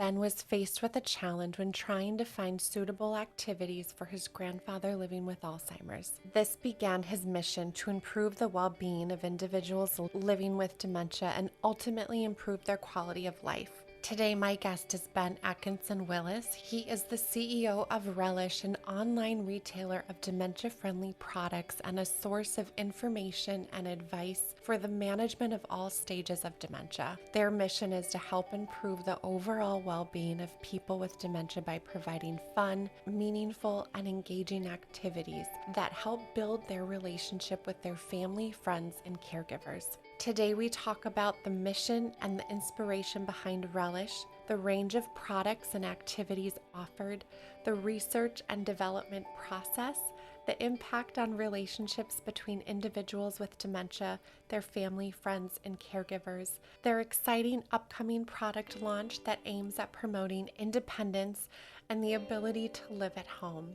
Ben was faced with a challenge when trying to find suitable activities for his grandfather living with Alzheimer's. This began his mission to improve the well-being of individuals living with dementia and ultimately improve their quality of life. Today, my guest is Ben Atkinson-Willis. He is the CEO of Relish, an online retailer of dementia-friendly products and a source of information and advice for the management of all stages of dementia. Their mission is to help improve the overall well-being of people with dementia by providing fun, meaningful, and engaging activities that help build their relationship with their family, friends, and caregivers. Today we talk about the mission and the inspiration behind Relish, the range of products and activities offered, the research and development process, the impact on relationships between individuals with dementia, their family, friends, and caregivers, their exciting upcoming product launch that aims at promoting independence and the ability to live at home.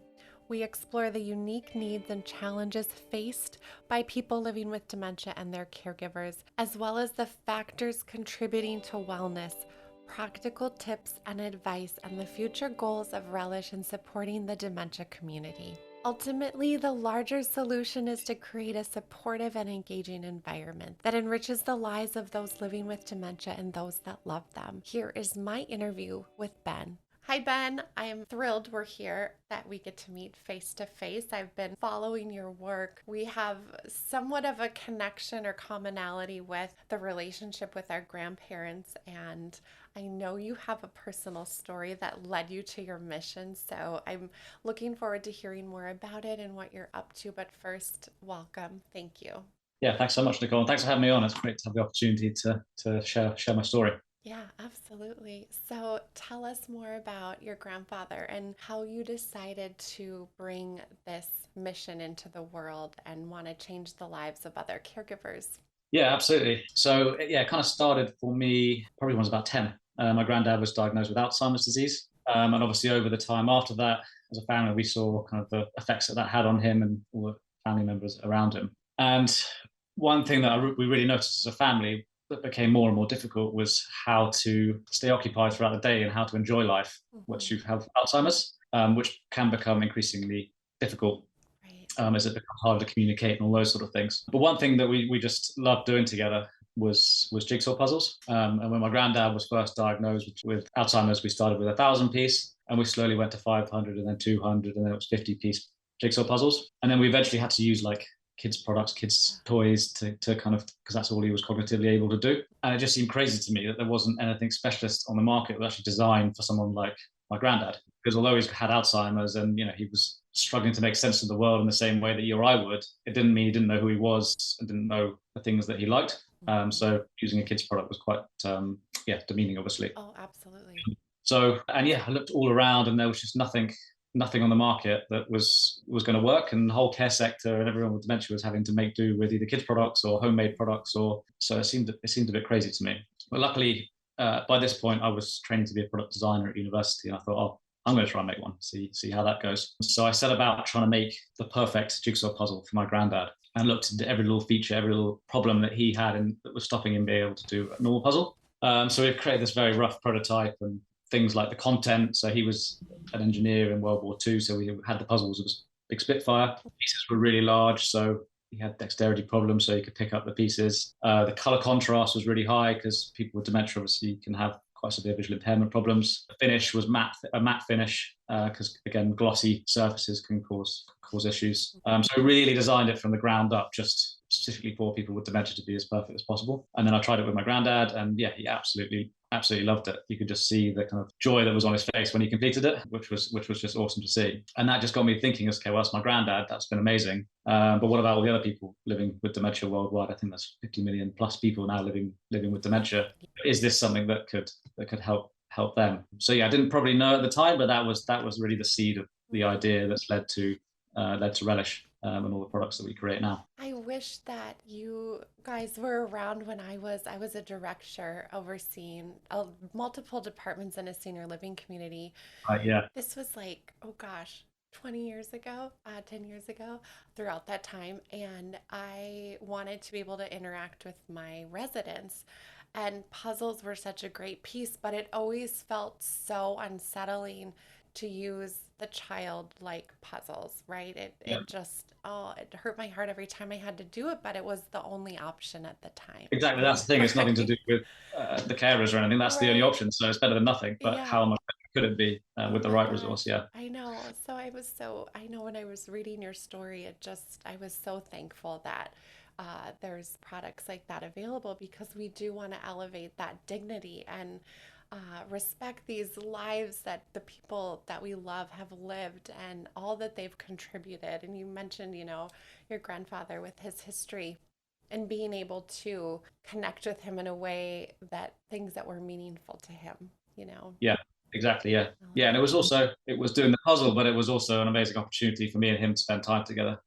We explore the unique needs and challenges faced by people living with dementia and their caregivers, as well as the factors contributing to wellness, practical tips and advice, and the future goals of Relish in supporting the dementia community. Ultimately, the larger solution is to create a supportive and engaging environment that enriches the lives of those living with dementia and those that love them. Here is my interview with Ben. Hi, Ben. I am thrilled we're here, that we get to meet face to face. I've been following your work. We have somewhat of a connection or commonality with the relationship with our grandparents, and I know you have a personal story that led you to your mission. So I'm looking forward to hearing more about it and what you're up to. But first, welcome. Thank you. Yeah, thanks so much, Nicole. And thanks for having me on. It's great to have the opportunity to share my story. Yeah, absolutely. So tell us more about your grandfather and how you decided to bring this mission into the world and want to change the lives of other caregivers. Yeah, absolutely. So yeah, it kind of started for me probably when I was about 10. My granddad was diagnosed with Alzheimer's disease. And obviously over the time after that, as a family, we saw kind of the effects that that had on him and all the family members around him. And one thing that we really noticed as a family that became more and more difficult was how to stay occupied throughout the day and how to enjoy life once Mhm. you have Alzheimer's, which can become increasingly difficult Right. as it becomes harder to communicate and all those sort of things. But one thing that we just loved doing together was jigsaw puzzles. And when my granddad was first diagnosed with Alzheimer's, we started with 1,000 piece, and we slowly went to 500, and then 200, and then it was 50-piece jigsaw puzzles. And then we eventually had to use like kids products, kids toys to kind of, because that's all he was cognitively able to do. And it just seemed crazy to me that there wasn't anything specialist on the market that was actually designed for someone like my granddad, because although he's had Alzheimer's and he was struggling to make sense of the world in the same way that you or I would, it didn't mean he didn't know who he was and didn't know the things that he liked. So using a kid's product was quite demeaning, obviously. Oh, absolutely. So and yeah, I looked all around and there was just nothing on the market that was going to work, and the whole care sector and everyone with dementia was having to make do with either kids products or homemade products, or so it seemed a bit crazy to me. But luckily, by this point, I was training to be a product designer at university, and I thought, oh, I'm going to try and make one, see how that goes. So I set about trying to make the perfect jigsaw puzzle for my granddad, and looked into every little feature, every little problem that he had, and that was stopping him being able to do a normal puzzle. So we've created this very rough prototype and things like the content. So he was an engineer in World War II, so we had the puzzles. It was big Spitfire. Pieces were really large, so he had dexterity problems, so he could pick up the pieces. The color contrast was really high because people with dementia obviously can have quite severe visual impairment problems. The finish was a matte finish because again, glossy surfaces can cause issues. So I really designed it from the ground up, just specifically for people with dementia to be as perfect as possible. And then I tried it with my granddad, and yeah, he absolutely loved it. You could just see the kind of joy that was on his face when he completed it, which was just awesome to see. And that just got me thinking, okay, well, that's my granddad. That's been amazing. But what about all the other people living with dementia worldwide? I think there's 50 million plus people now living with dementia. Is this something that could help them? So yeah, I didn't probably know at the time, but that was really the seed of the idea that's led to Relish and all the products that we create now. I wish that you guys were around when I was a director overseeing multiple departments in a senior living community. Yeah. This was like, oh gosh, 20 years ago, 10 years ago, throughout that time. And I wanted to be able to interact with my residents. And puzzles were such a great piece, but it always felt so unsettling to use the childlike puzzles, right? Yeah, It just, oh, it hurt my heart every time I had to do it, but it was the only option at the time. exactly. That's the thing. It's nothing to do Right. with the carers or anything. That's the only Right. option. So it's better than nothing. But Yeah. how much better could it be Oh with the my right resource? gosh. Yeah. I know. So I know when I was reading your story, I was so thankful that there's products like that available because we do want to elevate that dignity and respect these lives that the people that we love have lived and all that they've contributed. And you mentioned, your grandfather with his history and being able to connect with him in a way that things that were meaningful to him, you know. Yeah, exactly. Yeah. I love Yeah. And that. it was doing the puzzle, but it was also an amazing opportunity for me and him to spend time together,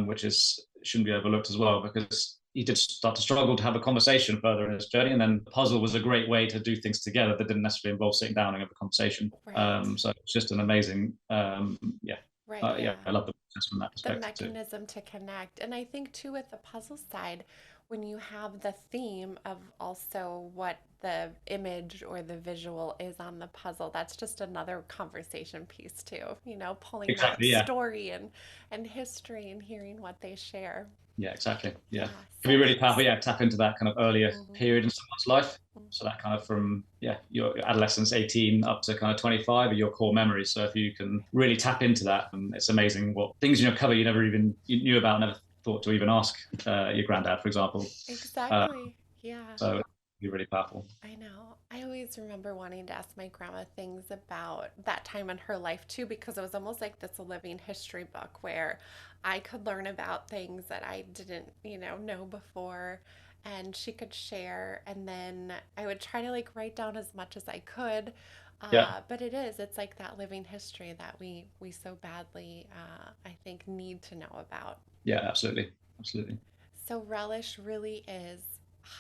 which is shouldn't be overlooked as well because he did start to struggle to have a conversation further in his journey. And then the puzzle was a great way to do things together that didn't necessarily involve sitting down and have a conversation. Right. So it's just an amazing, Right. yeah, Yeah. I love the process from that The perspective too. mechanism to connect. And I think, too, with the puzzle side, when you have the theme of also what the image or the visual is on the puzzle, that's just another conversation piece, too, pulling that Exactly. Yeah. story and history and hearing what they share. Yeah, exactly. Yeah. Yeah. It can be So really powerful. Yeah, tap into that kind of earlier mhm, period in someone's life. mhm. So that kind of from your adolescence, 18 up to kind of 25 are your core memories. So if you can really tap into that, it's amazing what things in your cover you knew about, never thought to even ask your granddad, for example. Uh, Exactly. Yeah. so it'd be really powerful. I know. I always remember wanting to ask my grandma things about that time in her life too, because it was almost like this living history book where I could learn about things that I didn't, know before, and she could share. And then I would try to like write down as much as I could. Yeah. But it's like that living history that we so badly, I think, need to know about. Yeah, absolutely. Absolutely. So Relish really is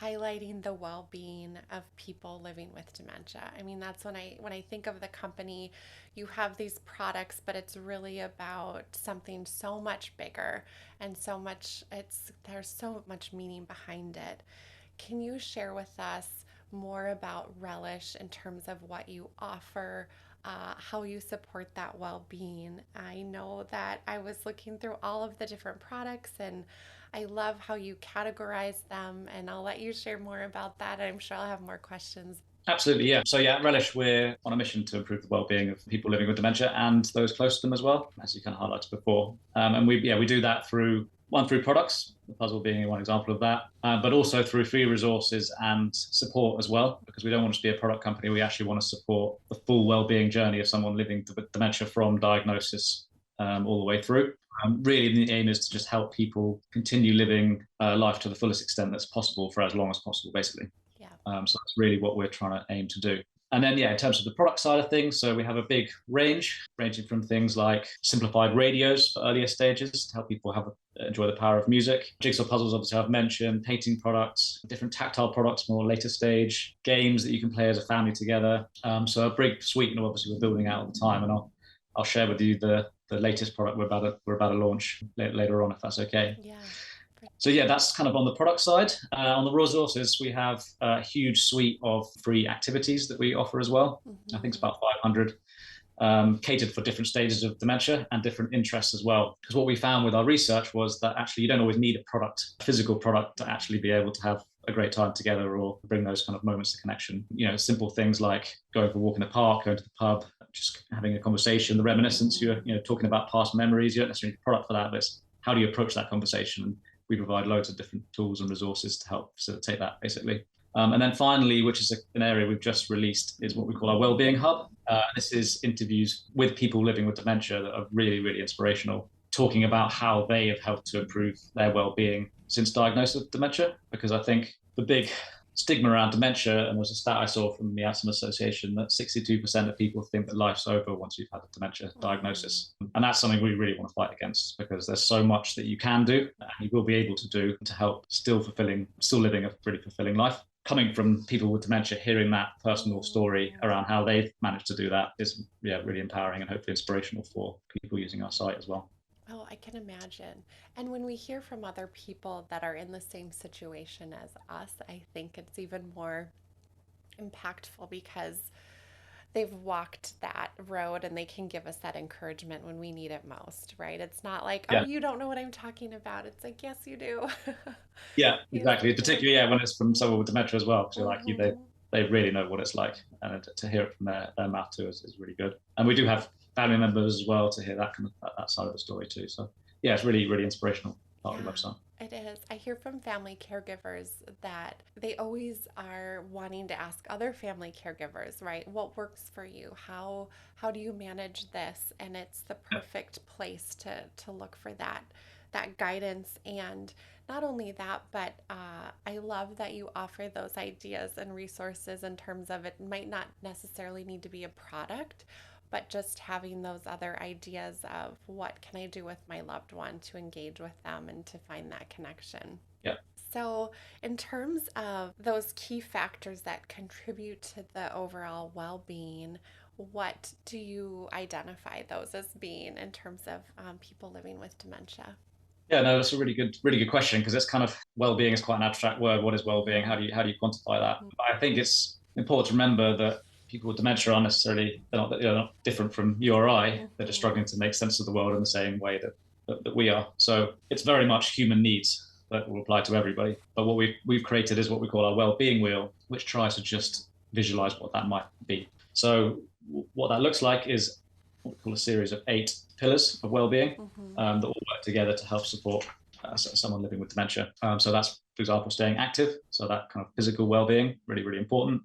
highlighting the well-being of people living with dementia. I mean, that's when I think of the company, you have these products, but it's really about something so much bigger and there's so much meaning behind it. Can you share with us more about Relish in terms of what you offer, how you support that well being? I know that I was looking through all of the different products and I love how you categorize them, and I'll let you share more about that. I'm sure I'll have more questions. Absolutely, yeah. So yeah, at Relish, we're on a mission to improve the well-being of people living with dementia and those close to them as well, as you kind of highlighted before. And we do that through products, the puzzle being one example of that, but also through free resources and support as well, because we don't want to be a product company. We actually want to support the full well-being journey of someone living with dementia from diagnosis all the way through. Really, the aim is to just help people continue living life to the fullest extent that's possible for as long as possible, basically. Yeah. So that's really what we're trying to aim to do. And then, yeah, in terms of the product side of things, so we have a big range, ranging from things like simplified radios for earlier stages to help people enjoy the power of music. Jigsaw puzzles, obviously, I've mentioned, painting products, different tactile products, more later stage, games that you can play as a family together. So a big suite, and obviously, we're building out all the time. And I'll share with you the latest product we're about to launch later on, if that's okay. Yeah. So yeah, that's kind of on the product side. On the resources, we have a huge suite of free activities that we offer as well. I think it's Mm-hmm. about 500, catered for different stages of dementia and different interests as well. Because what we found with our research was that actually you don't always need a physical product to actually be able to have a great time together or bring those kind of moments of connection. Simple things like going for a walk in the park, going to the pub, just having a conversation, the reminiscence, Mm-hmm. you're talking about past memories. You don't necessarily need a product for that, but it's how do you approach that conversation? We provide loads of different tools and resources to help facilitate that, basically. And then finally, which is an area we've just released, is what we call our Wellbeing Hub. This is interviews with people living with dementia that are really, really inspirational, talking about how they have helped to improve their well-being since diagnosis of dementia. Because I think the big stigma around dementia, and there's a stat I saw from the Alzheimer Association that 62% of people think that life's over once you've had a dementia Mm-hmm. diagnosis. And that's something we really want to fight against because there's so much that you can do and you will be able to do to help still living a pretty fulfilling life. Coming from people with dementia, hearing that personal story around how they've managed to do that is really empowering and hopefully inspirational for people using our site as well. Oh, I can imagine. And when we hear from other people that are in the same situation as us, I think it's even more impactful because they've walked that road and they can give us that encouragement when we need it most, right? It's not like, oh, Yeah. you don't know what I'm talking about. It's like, yes, you do. Yeah, Yes, exactly. you do. Particularly, yeah, when it's from someone with dementia as well, because you're like, Hmm. they really know what it's like, and to hear it from their mouth too is really good. And we do have family members as well to hear that kind of that side of the story too. So yeah, it's really really inspirational part of the Yeah, website. it is. I hear from family caregivers that they always are wanting to ask other family caregivers, right? What works for you? How do you manage this? And it's the Yeah, perfect place to look for that guidance. And not only that, but I love that you offer those ideas and resources in terms of it might not necessarily need to be a product, but just having those other ideas of what can I do with my loved one to engage with them and to find that connection. yeah. So, in terms of those key factors that contribute to the overall well being, what do you identify those as being in terms of people living with dementia? Yeah, no, that's a really good question because it's kind of well-being is quite an abstract word. What is well-being? Mm-hmm. How do you quantify that? I think it's important to remember that people with dementia aren't necessarily they're not different from you or I. They're just Mm-hmm. struggling to make sense of the world in the same way that we are. So it's very much human needs that will apply to everybody. But what we've created is what we call our well-being wheel, which tries to just visualize what that might be. So what that looks like is what we call a series of 8 pillars of well-being Mm-hmm. that all work together to help support someone living with dementia. So that's, for example, staying active. So that kind of physical well-being, really, really important.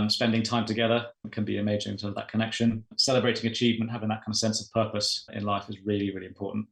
Spending time together can be amazing in terms of that connection. Celebrating achievement, having that kind of sense of purpose in life is really, really important.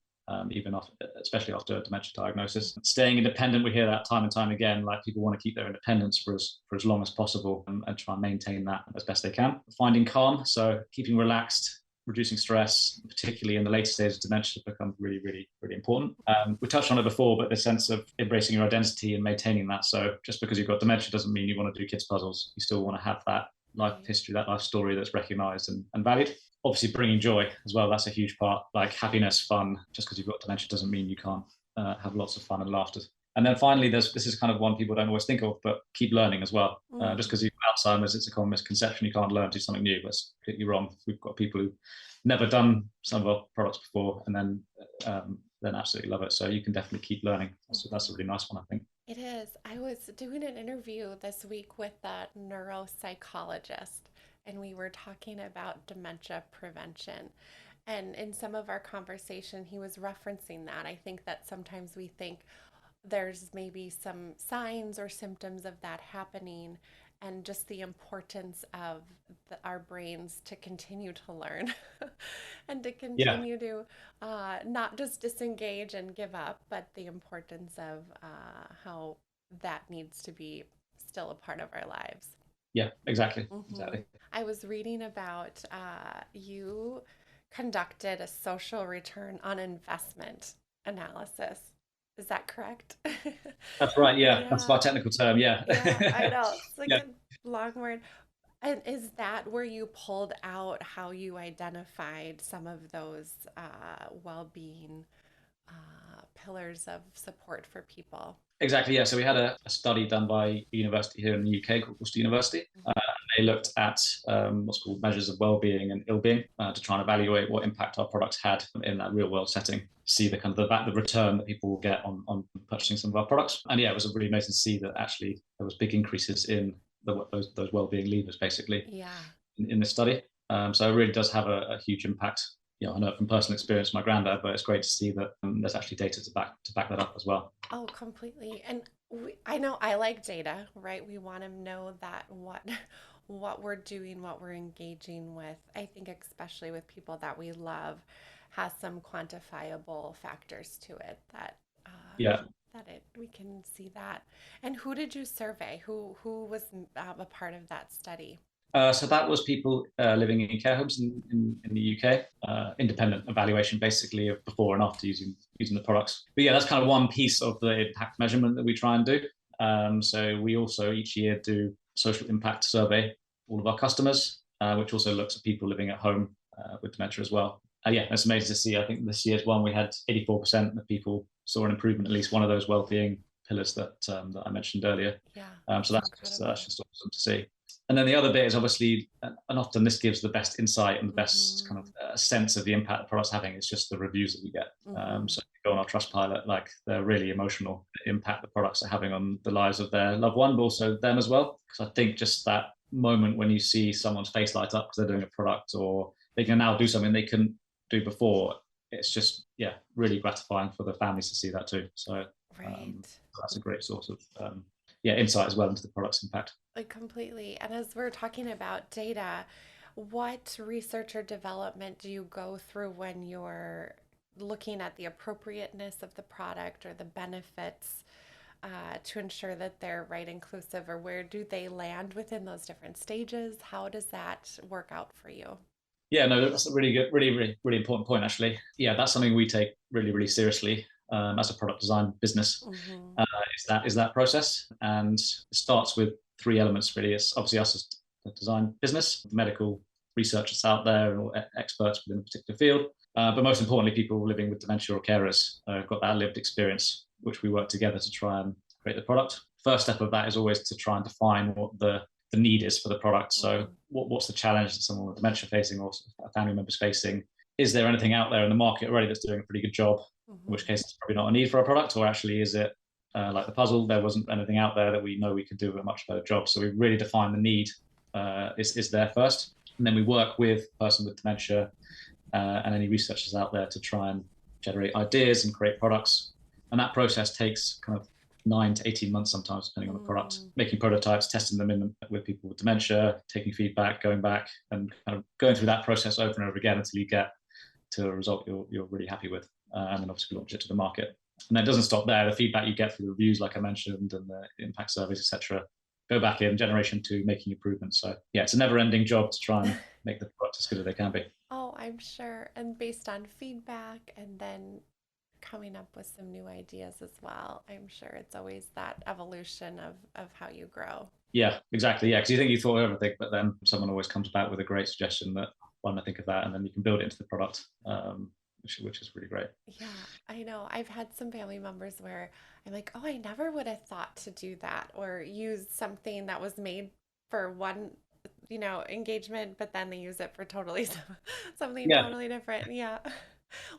Even after, especially after a dementia diagnosis. Staying independent, we hear that time and time again. Like people want to keep their independence for as long as possible and try and maintain that as best they can. Finding calm, so keeping relaxed, reducing stress, particularly in the later stages of dementia, becomes really, really, really important. We touched on it before, but the sense of embracing your identity and maintaining that. So just because you've got dementia doesn't mean you want to do kids puzzles. You still want to have that life Right. history, that life story that's recognized and valued. Obviously, bringing joy as well. That's a huge part. Like happiness, fun. Just because you've got dementia doesn't mean you can't have lots of fun and laughter. And then finally, this is kind of one people don't always think of, but keep learning as well. Just Mm. because you've got Alzheimer's, it's a common misconception you can't learn to do something new. That's completely wrong. We've got people who never done some of our products before and then absolutely love it. So you can definitely keep learning. That's a Mhm. really nice one, I think. It is. I was doing an interview this week with a neuropsychologist, and we were talking about dementia prevention. And in some of our conversation, he was referencing that. I think that sometimes we think there's maybe some signs or symptoms of that happening, and just the importance of our brains to continue to learn and to Yeah, continue to not just disengage and give up, but the importance of how that needs to be still a part of our lives. yeah, exactly, Hmm. exactly. I was reading about you conducted a social return on investment analysis. Is that correct? That's right. Yeah, that's Yeah, our technical term. Yeah, yeah, I know. It's like yeah. a long word. And is that where you pulled out how you identified some of those well-being pillars of support for people? Exactly, yeah. So we had a study done by a university here in the UK called Worcester University. They looked at what's called measures of well-being and ill-being to try and evaluate what impact our products had in that real-world setting. See the kind of the return that people will get on purchasing some of our products. And yeah, it was really amazing to see that actually there was big increases in those well-being levers basically Yeah. in this study. So it really does have a huge impact. You know, I know from personal experience, my granddad, but it's great to see that there's actually data to back that up as well. Oh, completely. And I know I like data, right? We want to know that what we're doing, what we're engaging with. I think especially with people that we love has some quantifiable factors to it that Yeah, that it we can see that. And who did you survey? Who was a part of that study? So that was people living in care homes in the UK, independent evaluation basically of before and after using the products. But yeah, that's kind of one piece of the impact measurement that we try and do. So we also each year do social impact survey all of our customers, which also looks at people living at home with dementia as well. Yeah, it's amazing to see. I think this year's one, we had 84% of people saw an improvement, at least one of those well-being pillars that I mentioned earlier. Yeah, So that's just awesome to see. And then the Yeah. other bit is obviously, and often this gives the best insight and the best kind Mm-hmm. of sense of the impact the product's having. It's just the reviews that we get. Mm-hmm. So if you go on our Trustpilot, like they're really emotional impact the products are having on the lives of their loved one, but also them as well. Because I think just that moment when you see someone's face light up because they're doing a product, or they can now do something they couldn't do before, it's just, yeah, really gratifying for the families to see that too. So Right. that's a great source of insight as well into the product's impact. Like completely. And as we're talking about data, what research or development do you go through when you're looking at the appropriateness of the product or the benefits to ensure that they're right inclusive, or where do they land within those different stages? How does that work out for you? Yeah, no, that's a really good, really important point, actually. Yeah, that's something we take really seriously as a product design business. Mm-hmm. Uh, is that process, and it starts with three elements really. It's obviously us as a design business, medical researchers out there, and experts within a particular field. But most importantly, people living with dementia or carers have got that lived experience, which we work together to try and create the product. First step of that is always to try and define what the need is for the product. So Mm-hmm. what's the challenge that someone with dementia facing, or a family member's facing? Is there anything out there in the market already that's doing a pretty good job? In which Mm-hmm. case, it's probably not a need for a product, or actually, is it like the puzzle? There wasn't anything out there that we know we could do a much better job. So we really define the need is there first, and then we work with the person with dementia and any researchers out there to try and generate ideas and create products. And that process takes kind of 9 to 18 months sometimes, depending on the product, Mm-hmm. making prototypes, testing them in with people with dementia, taking feedback, going back and kind of going through that process over and over again until you get to a result you're really happy with. And then obviously launch it to the market. And then it doesn't stop there. The feedback you get through the reviews, like I mentioned, and the impact surveys, etc., go back in generation two, making improvements. So yeah, it's a never-ending job to try and make the product as good as they can be. Oh, I'm sure. And based on feedback and then coming up with some new ideas as well. I'm sure it's always that evolution of how you grow. Yeah, exactly. Yeah, because you think you thought of everything, but then someone always comes back with a great suggestion that, why don't I think of that? And then you can build it into the product, which is really great. Yeah, I know. I've had some family members where I'm like, oh, I never would have thought to do that or use something that was made for one, engagement, but then they use it for totally something Yeah, totally different. Yeah.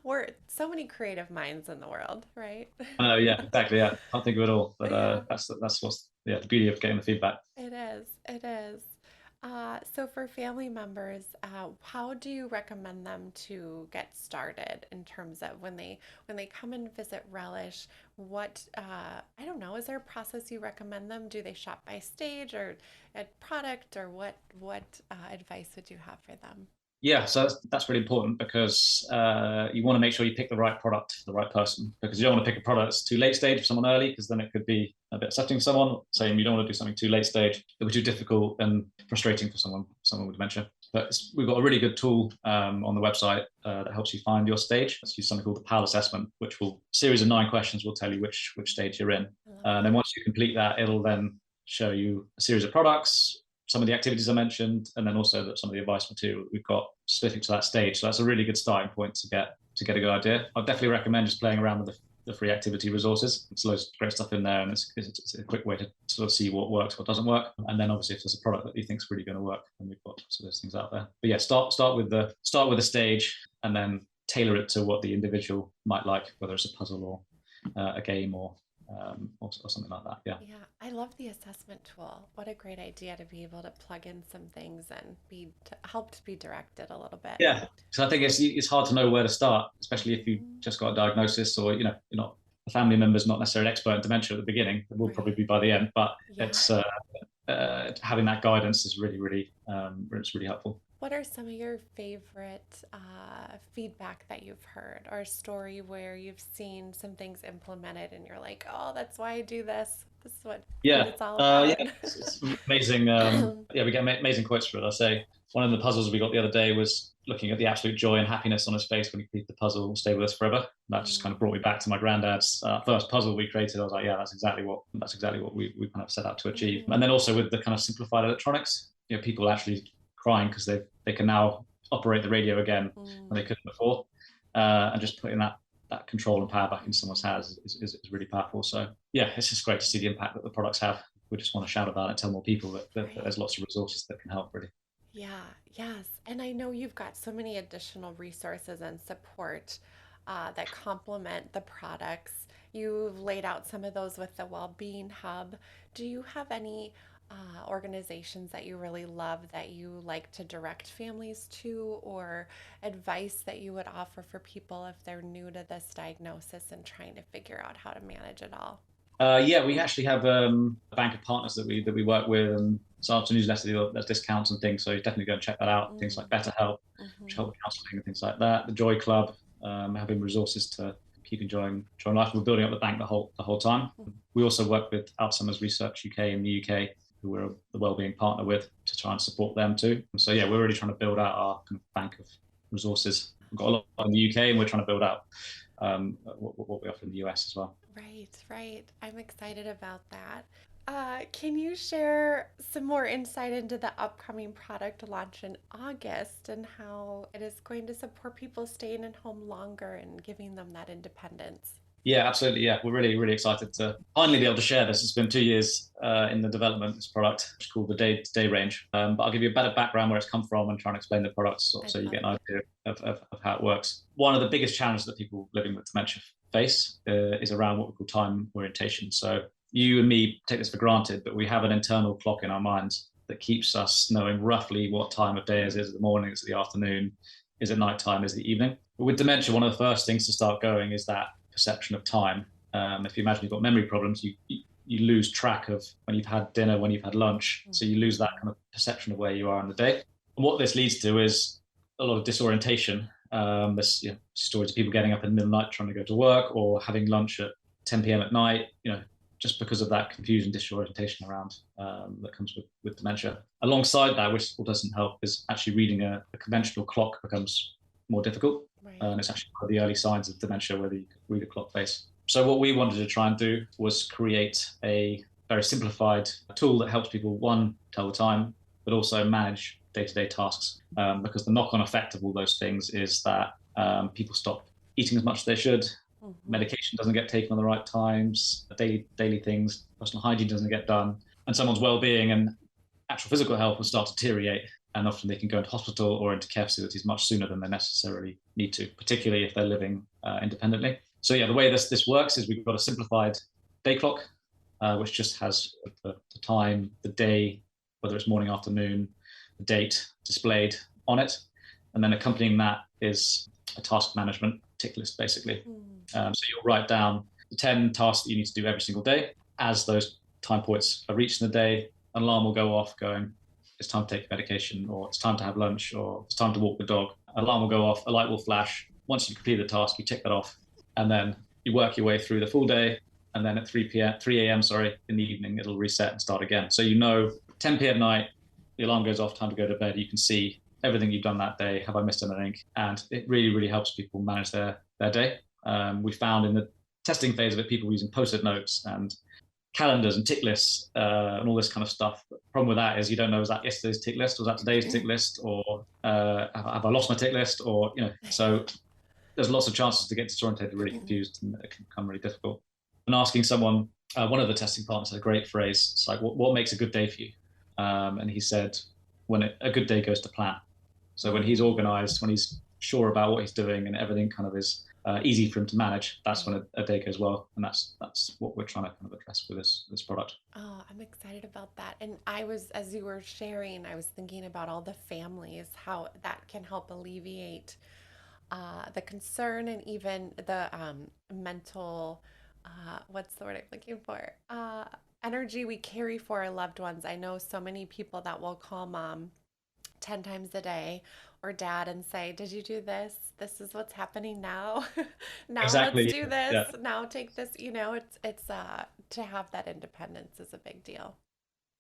We're so many creative minds in the world, right? yeah, exactly. Yeah, can't think of it all, but Yeah. that's what's the beauty of getting the feedback. It is. It is. So for family members, how do you recommend them to get started in terms of when they come and visit Relish? What I don't know, is there a process you recommend them? Do they shop by stage or at product, or what advice would you have for them? Yeah, so that's really important because you want to make sure you pick the right product for the right person, because you don't want to pick a product that's too late stage for someone early, because then it could be a bit upsetting to someone. Same, you don't want to do something too late stage that would be too difficult and frustrating for someone with dementia. But we've got a really good tool on the website that helps you find your stage. Let's use something called the PAL assessment, which will series of 9 questions will tell you which stage you're in. I love And then that. once you complete that, it'll then show you a series of products, some of the activities I mentioned, and then also some of the advice material that we've got specific to that stage. So that's a really good starting point to get a good idea. I'd definitely recommend just playing around with the free activity resources. There's loads of great stuff in there, and it's a quick way to sort of see what works, what doesn't work. And then obviously if there's a product that you think is really going to work, then we've got lots of those things out there. But yeah, start with the stage, and then tailor it to what the individual might like, whether it's a puzzle or a game or something like that. Yeah. Yeah, I love the assessment tool. What a great idea to be able to plug in some things and be helped be directed a little bit. Yeah, so I think it's hard to know where to start, especially if you Mhm. just got a diagnosis, or you're not a family member's not necessarily an expert in dementia at the beginning. It will probably Right. be by the end, but Yeah. it's having that guidance is really it's really helpful. What are some of your favorite feedback that you've heard, or a story where you've seen some things implemented and you're like, oh, that's why I do this. This is what Yeah, it's all about. it's amazing. Yeah, we get amazing quotes for it. I say one of the puzzles we got the other day was looking at the absolute joy and happiness on his face when he completed the puzzle, "Stay with us forever." That just kind of brought me back to my granddad's first puzzle we created. I was like, yeah, that's exactly what we kind of set out to achieve. And then Mm. also with the kind of simplified electronics, people actually crying because they can now operate the radio again when they Mm. couldn't before. And just putting that control and power back in someone's hands is really powerful. So yeah, it's just great to see the impact that the products have. We just want to shout about it, tell more people that Right. there's lots of resources that can help, really. Yeah, yes. And I know you've got so many additional resources and support that complement the products. You've laid out some of those with the Wellbeing Hub. Do you have any organizations that you really love that you like to direct families to, or advice that you would offer for people if they're new to this diagnosis and trying to figure out how to manage it all? Yeah, we actually have a bank of partners that we work with, and so after newsletter there's discounts and things. So you definitely go and check that out. Things like Mm, BetterHelp, which hmm. help with counselling and things like that. The Joy Club, having resources to keep enjoying life. We're building up the bank the whole time. We also work with Alzheimer's Research UK in the UK, who we're the wellbeing partner with, to try and support them too. So yeah, we're really trying to build out our kind of bank of resources. We've got a lot in the UK, and we're trying to build out what we offer in the US as well. Right, right. I'm excited about that. Can you share some more insight into the upcoming product launch in August and how it is going to support people staying at home longer and giving them that independence? Yeah, absolutely. Yeah, we're really, really excited to finally be able to share this. It's been 2 years in the development of this product, which is called the Day range. But I'll give you a better background where it's come from and try and explain the products I'd so you love get an that. idea of how it works. One of the biggest challenges that people living with dementia face is around what we call time orientation. So you and me take this for granted, but we have an internal clock in our minds that keeps us knowing roughly what time of day it is. Is it the morning? Is it the afternoon? Is it nighttime? Is it the evening? But with dementia, one of the first things to start going is that perception of time. If you imagine you've got memory problems, you lose track of when you've had dinner, when you've had lunch. So you lose that kind of perception of where you are in the day. And what this leads to is a lot of disorientation. There's stories of people getting up in the middle of the night trying to go to work, or having lunch at 10 p.m. at night, just because of that confusion, disorientation around that comes with dementia. Alongside that, which still doesn't help, is actually reading a conventional clock becomes more difficult. Right. And it's actually one of the early signs of dementia, whether you could read a clock face. So what we wanted to try and do was create a very simplified tool that helps people, one, tell the time, but also manage day-to-day tasks. Because the knock-on effect of all those things is that people stop eating as much as they should, Hmm. medication doesn't get taken on the right times, daily things, personal hygiene doesn't get done, and someone's well-being and actual physical health will start to deteriorate. And often they can go into hospital or into care facilities much sooner than they necessarily need to, particularly if they're living independently. So yeah, the way this works is we've got a simplified day clock, which just has the time, the day, whether it's morning, afternoon, the date displayed on it. And then accompanying that is a task management tick list, basically. Hmm. So you'll write down the 10 tasks that you need to do every single day. As those time points are reached in the day, an alarm will go off going, it's time to take medication, or it's time to have lunch, or it's time to walk the dog. An alarm will go off, a light will flash. Once you complete the task, you tick that off, and then you work your way through the full day. And then at 3 a.m., in the evening, it'll reset and start again. So 10 p.m. at night, the alarm goes off, time to go to bed. You can see everything you've done that day. Have I missed anything? And it really, really helps people manage their day. We found in the testing phase of it, people were using post-it notes and calendars and tick lists and all this kind of stuff. But the problem with that is you don't know, is that yesterday's tick list, or was that today's tick list, or have I lost my tick list, or so there's lots of chances to get disorientated, really confused, and it can become really difficult. And asking someone, one of the testing partners had a great phrase. It's like, what makes a good day for you? And he said, when a good day goes to plan. So when he's organized, when he's sure about what he's doing, and everything kind of is easy for him to manage, that's when a day goes well. And that's what we're trying to kind of address with this product. Oh, I'm excited about that. And as you were sharing, I was thinking about all the families, how that can help alleviate the concern and even the mental, what's the word I'm looking for? Energy we carry for our loved ones. I know so many people that will call mom 10 times a day or dad and say, "Did you do this? This is what's happening now. Now let's Exactly. do this. Yeah. Now take this." It's to have that independence is a big deal.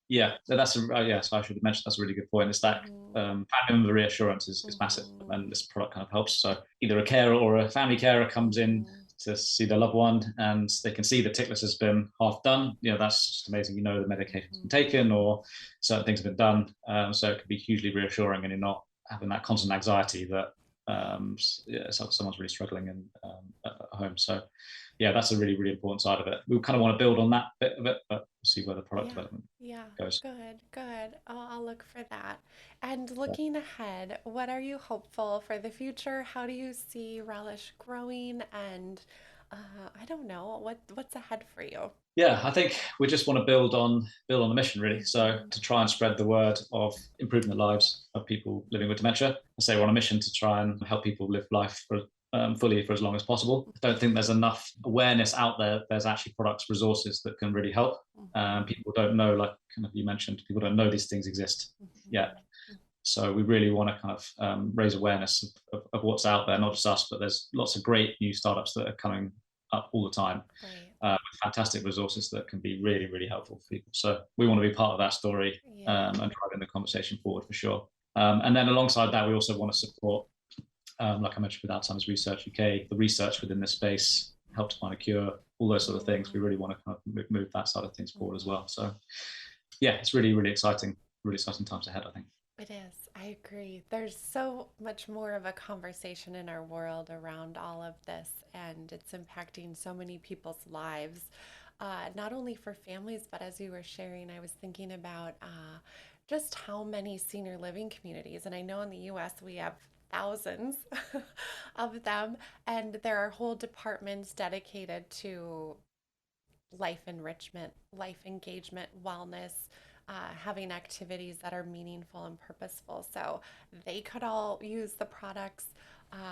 Yeah. So yeah. So I should have mentioned that's a really good point. It's that Hmm. family member reassurance is massive, Hmm. and this product kind of helps. So either a carer or a family carer comes in Hmm. to see their loved one, and they can see the tick list has been half done. That's just amazing. The medication's been Hmm. taken, or certain things have been done. So it can be hugely reassuring, and you're not having that constant anxiety that someone's really struggling at home. So yeah, that's a really, really important side of it. We kind of want to build on that bit of it, but we'll see where the product development goes. Good. I'll look for that. And looking ahead, what are you hopeful for the future? How do you see Relish growing? And I don't know, what's ahead for you? Yeah, I think we just want to build on the mission really. So Mhm. to try and spread the word of improving the lives of people living with dementia. I say we're on a mission to try and help people live life fully for as long as possible. I don't think there's enough awareness out there. There's actually products, resources that can really help. Mhm. People don't know, like kind of you mentioned, people don't know these things exist yet. Mhm. So we really want to kind of raise awareness of what's out there, not just us, but there's lots of great new startups that are coming up all the time, Right. with fantastic resources that can be really, really helpful for people. So we want to be part of that story, Yeah. and driving the conversation forward for sure. And then alongside that, we also want to support, like I mentioned with Alzheimer's Research UK, the research within this space, help to find a cure, all those sort of things. We really want to kind of move that side of things forward as well. So yeah, it's really, really exciting times ahead, I think. It is. I agree. There's so much more of a conversation in our world around all of this, and it's impacting so many people's lives, not only for families, but as you were sharing, I was thinking about just how many senior living communities, and I know in the US we have thousands of them, and there are whole departments dedicated to life enrichment, life engagement, wellness, having activities that are meaningful and purposeful. So they could all use the products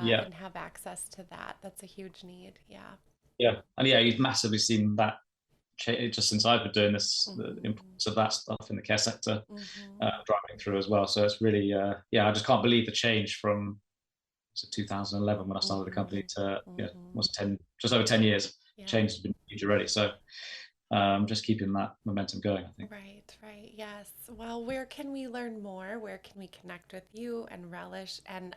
Yeah, and have access to that. That's a huge need. Yeah. yeah, and yeah, you've massively seen that just since I've been doing this, the Hmm. importance of that stuff in the care sector Hmm. driving through as well. So it's really, yeah, I just can't believe the change from 2011 when I started the company Hmm. to Hmm. was 10, just over 10 years. Yeah. Change has been huge already. So just keeping that momentum going, I think. Right. Yes. Well, where can we learn more? Where can we connect with you and Relish? And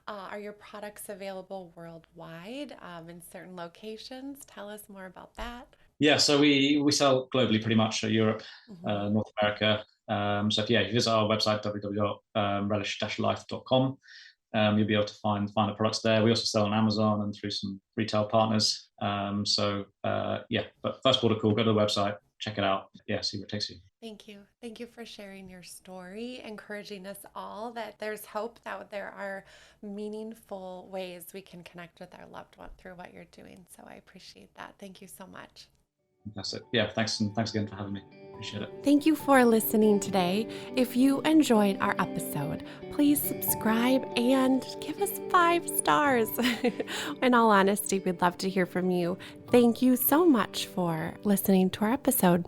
are your products available worldwide in certain locations? Tell us more about that. Yeah, so we sell globally pretty much, Europe, Hmm. North America. So if you visit our website www.relish-life.com, you'll be able to find the products there. We also sell on Amazon and through some retail partners. Yeah, but first port of call, go to the website, check it out. Yeah, see where it takes you. Thank you. Thank you for sharing your story, encouraging us all that there's hope, that there are meaningful ways we can connect with our loved one through what you're doing. So I appreciate that. Thank you so much. That's it. Yeah, thanks, and thanks again for having me. Appreciate it. Thank you for listening today. If you enjoyed our episode, please subscribe and give us 5 stars. In all honesty, we'd love to hear from you. Thank you so much for listening to our episode.